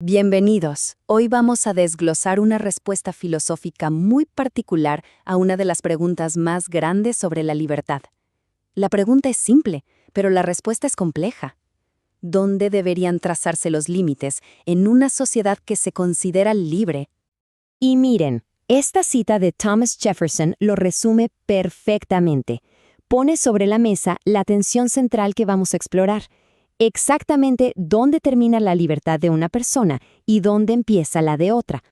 Bienvenidos. Hoy vamos a desglosar una respuesta filosófica muy particular a una de las preguntas más grandes sobre la libertad. La pregunta es simple, pero la respuesta es compleja. ¿Dónde deberían trazarse los límites en una sociedad que se considera libre? Y miren, esta cita de Thomas Jefferson lo resume perfectamente. Pone sobre la mesa la tensión central que vamos a explorar. Exactamente dónde termina la libertad de una persona y dónde empieza la de otra.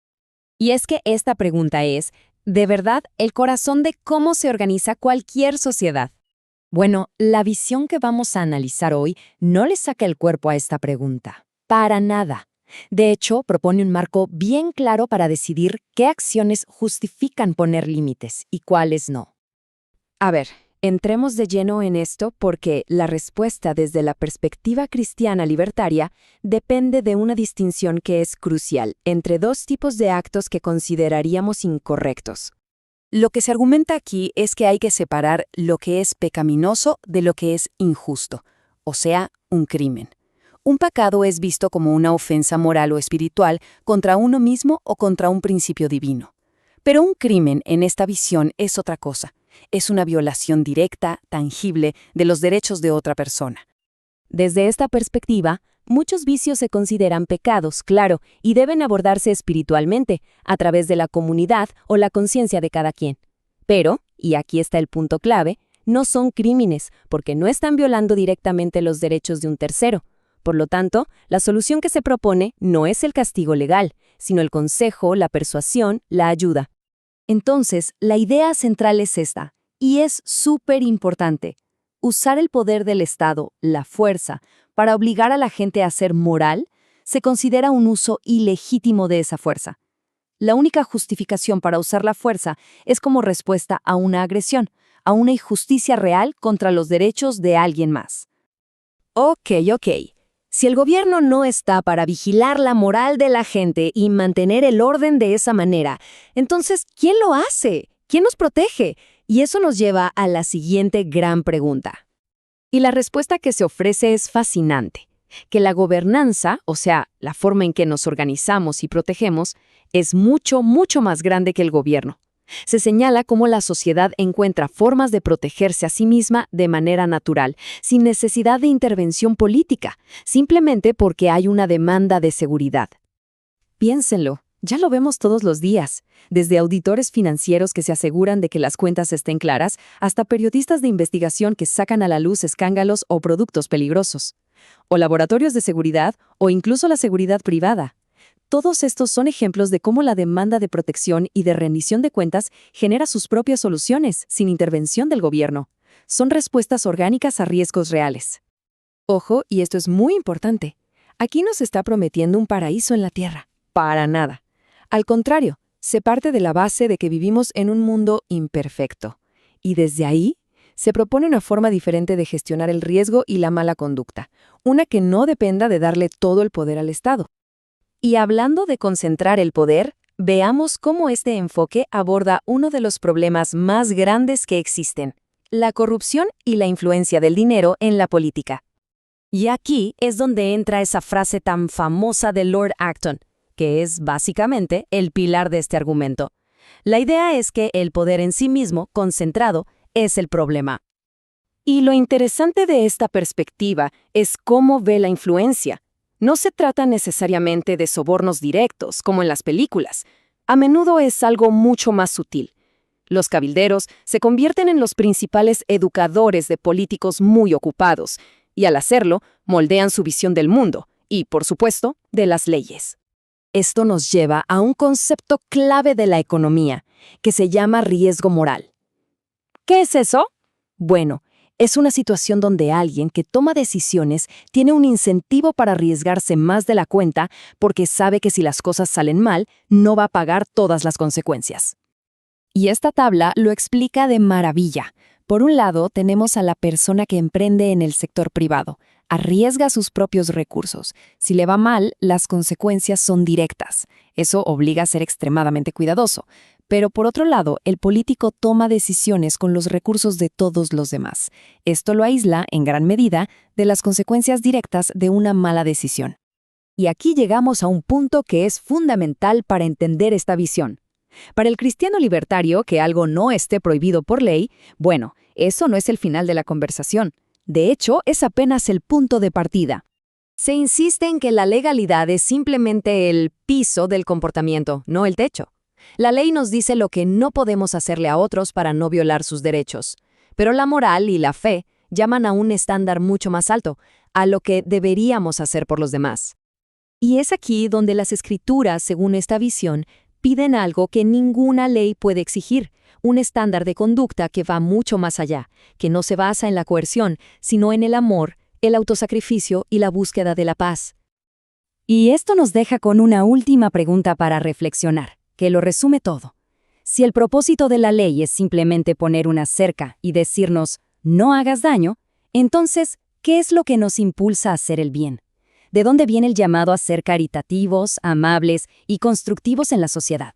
Y es que esta pregunta es, de verdad, el corazón de cómo se organiza cualquier sociedad. Bueno, la visión que vamos a analizar hoy no le saca el cuerpo a esta pregunta. Para nada. De hecho, propone un marco bien claro para decidir qué acciones justifican poner límites y cuáles no. A ver, entremos de lleno en esto porque la respuesta desde la perspectiva cristiana libertaria depende de una distinción que es crucial entre dos tipos de actos que consideraríamos incorrectos. Lo que se argumenta aquí es que hay que separar lo que es pecaminoso de lo que es injusto, o sea, un crimen. Un pecado es visto como una ofensa moral o espiritual contra uno mismo o contra un principio divino. Pero un crimen en esta visión es otra cosa. Es una violación directa, tangible, de los derechos de otra persona. Desde esta perspectiva, muchos vicios se consideran pecados, claro, y deben abordarse espiritualmente, a través de la comunidad o la conciencia de cada quien. Pero, y aquí está el punto clave, no son crímenes, porque no están violando directamente los derechos de un tercero. Por lo tanto, la solución que se propone no es el castigo legal, sino el consejo, la persuasión, la ayuda. Entonces, la idea central es esta, y es súper importante. Usar el poder del Estado, la fuerza, para obligar a la gente a ser moral, se considera un uso ilegítimo de esa fuerza. La única justificación para usar la fuerza es como respuesta a una agresión, a una injusticia real contra los derechos de alguien más. Ok. Si el gobierno no está para vigilar la moral de la gente y mantener el orden de esa manera, entonces, ¿quién lo hace? ¿Quién nos protege? Y eso nos lleva a la siguiente gran pregunta. Y la respuesta que se ofrece es fascinante, que la gobernanza, o sea, la forma en que nos organizamos y protegemos, es mucho más grande que el gobierno. Se señala cómo la sociedad encuentra formas de protegerse a sí misma de manera natural, sin necesidad de intervención política, simplemente porque hay una demanda de seguridad. Piénsenlo, ya lo vemos todos los días, desde auditores financieros que se aseguran de que las cuentas estén claras, hasta periodistas de investigación que sacan a la luz escándalos o productos peligrosos, o laboratorios de seguridad, o incluso la seguridad privada. Todos estos son ejemplos de cómo la demanda de protección y de rendición de cuentas genera sus propias soluciones, sin intervención del gobierno. Son respuestas orgánicas a riesgos reales. Ojo, y esto es muy importante, aquí no se está prometiendo un paraíso en la tierra. Para nada. Al contrario, se parte de la base de que vivimos en un mundo imperfecto. Y desde ahí, se propone una forma diferente de gestionar el riesgo y la mala conducta, una que no dependa de darle todo el poder al Estado. Y hablando de concentrar el poder, veamos cómo este enfoque aborda uno de los problemas más grandes que existen, la corrupción y la influencia del dinero en la política. Y aquí es donde entra esa frase tan famosa de Lord Acton, que es básicamente el pilar de este argumento. La idea es que el poder en sí mismo, concentrado, es el problema. Y lo interesante de esta perspectiva es cómo ve la influencia. No se trata necesariamente de sobornos directos, como en las películas. A menudo es algo mucho más sutil. Los cabilderos se convierten en los principales educadores de políticos muy ocupados, y al hacerlo, moldean su visión del mundo y, por supuesto, de las leyes. Esto nos lleva a un concepto clave de la economía, que se llama riesgo moral. ¿Qué es eso? Bueno, es una situación donde alguien que toma decisiones tiene un incentivo para arriesgarse más de la cuenta porque sabe que si las cosas salen mal, no va a pagar todas las consecuencias. Y esta tabla lo explica de maravilla. Por un lado, tenemos a la persona que emprende en el sector privado. Arriesga sus propios recursos. Si le va mal, las consecuencias son directas. Eso obliga a ser extremadamente cuidadoso. Pero por otro lado, el político toma decisiones con los recursos de todos los demás. Esto lo aísla, en gran medida, de las consecuencias directas de una mala decisión. Y aquí llegamos a un punto que es fundamental para entender esta visión. Para el cristiano libertario, que algo no esté prohibido por ley, bueno, eso no es el final de la conversación. De hecho, es apenas el punto de partida. Se insiste en que la legalidad es simplemente el piso del comportamiento, no el techo. La ley nos dice lo que no podemos hacerle a otros para no violar sus derechos. Pero la moral y la fe llaman a un estándar mucho más alto, a lo que deberíamos hacer por los demás. Y es aquí donde las escrituras, según esta visión, piden algo que ninguna ley puede exigir, un estándar de conducta que va mucho más allá, que no se basa en la coerción, sino en el amor, el autosacrificio y la búsqueda de la paz. Y esto nos deja con una última pregunta para reflexionar, que lo resume todo. Si el propósito de la ley es simplemente poner una cerca y decirnos, no hagas daño, entonces, ¿qué es lo que nos impulsa a hacer el bien? ¿De dónde viene el llamado a ser caritativos, amables y constructivos en la sociedad?